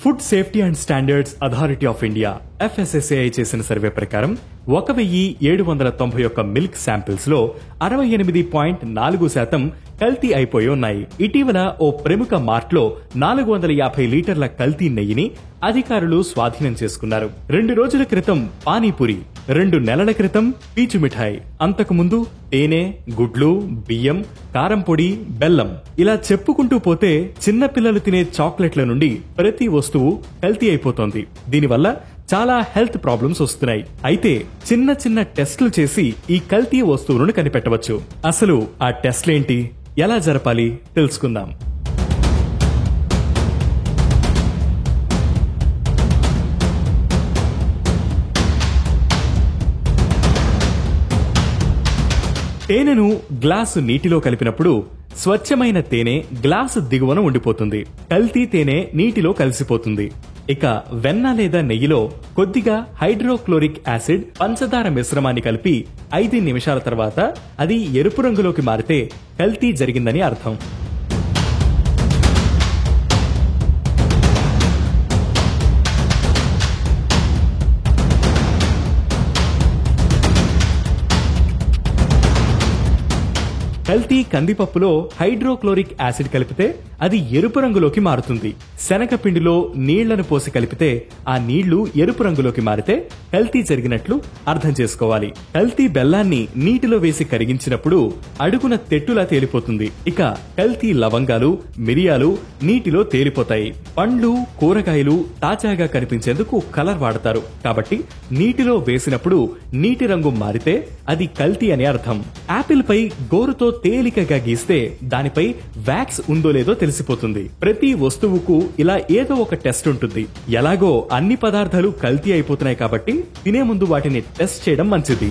Food safety and standards authority of India FSSAI చేసిన survey ప్రకారం 1791 milk samples లో 68.4% కల్తీ అయిపోయి ఉన్నాయి. ఇటీవల ఓ ప్రముఖ మార్ట్లో 450 లీటర్ల కల్తీ నెయ్యిని అధికారులు స్వాధీనం చేసుకున్నారు. 2 రోజుల క్రితం పానీపూరి, 2 నెలల క్రితం పీచు మిఠాయి, అంతకుముందు తేనె, గుడ్లు, బియ్యం, కారం పొడి, బెల్లం, ఇలా చెప్పుకుంటూ పోతే చిన్న పిల్లలు తినే చాక్లెట్ల నుండి ప్రతి వస్తువు కల్తీ అయిపోతోంది. దీనివల్ల చాలా హెల్త్ ప్రాబ్లమ్స్ వస్తున్నాయి. అయితే చిన్న చిన్న టెస్టులు చేసి ఈ కల్తీ వస్తువులను కనిపెట్టవచ్చు. అసలు ఆ టెస్ట్లేంటి, ఎలా జరపాలి తెలుసుకుందాం. తేనెను గ్లాసు నీటిలో కలిపినప్పుడు స్వచ్ఛమైన తేనె గ్లాసు దిగువన ఉండిపోతుంది. కల్తీ తేనె నీటిలో కలిసిపోతుంది. ఇక వెన్న లేదా నెయ్యిలో కొద్దిగా హైడ్రోక్లోరిక్ యాసిడ్, పంచదార మిశ్రమాన్ని కలిపి 5 నిమిషాల తర్వాత అది ఎరుపు రంగులోకి మారితే కల్తీ జరిగిందని అర్థం. కల్తీ కందిపప్పులో హైడ్రోక్లోరిక్ యాసిడ్ కలిపితే అది ఎరుపు రంగులోకి మారుతుంది. శనగపిండిలో నీళ్లను పోసి కలిపితే ఆ నీళ్లు ఎరుపు రంగులోకి మారితే కల్తీ జరిగినట్లు అర్థం చేసుకోవాలి. కల్తీ బెల్లాన్ని నీటిలో వేసి కరిగించినప్పుడు అడుగున తెట్టులా తేలిపోతుంది. ఇక కల్తీ లవంగాలు, మిరియాలు నీటిలో తేలిపోతాయి. పండ్లు, కూరగాయలు తాజాగా కనిపించేందుకు కలర్ వాడతారు. కాబట్టి నీటిలో వేసినప్పుడు నీటి రంగు మారితే అది కల్తీ అని అర్థం. యాపిల్ పై గోరుతో తేలికగా గీస్తే దానిపై వ్యాక్స్ ఉందో లేదో తెలిసిపోతుంది. ప్రతి వస్తువుకు ఇలా ఏదో ఒక టెస్ట్ ఉంటుంది. ఎలాగో అన్ని పదార్థాలు కల్తీ అయిపోతున్నాయి కాబట్టి తినే ముందు వాటిని టెస్ట్ చేయడం మంచిది.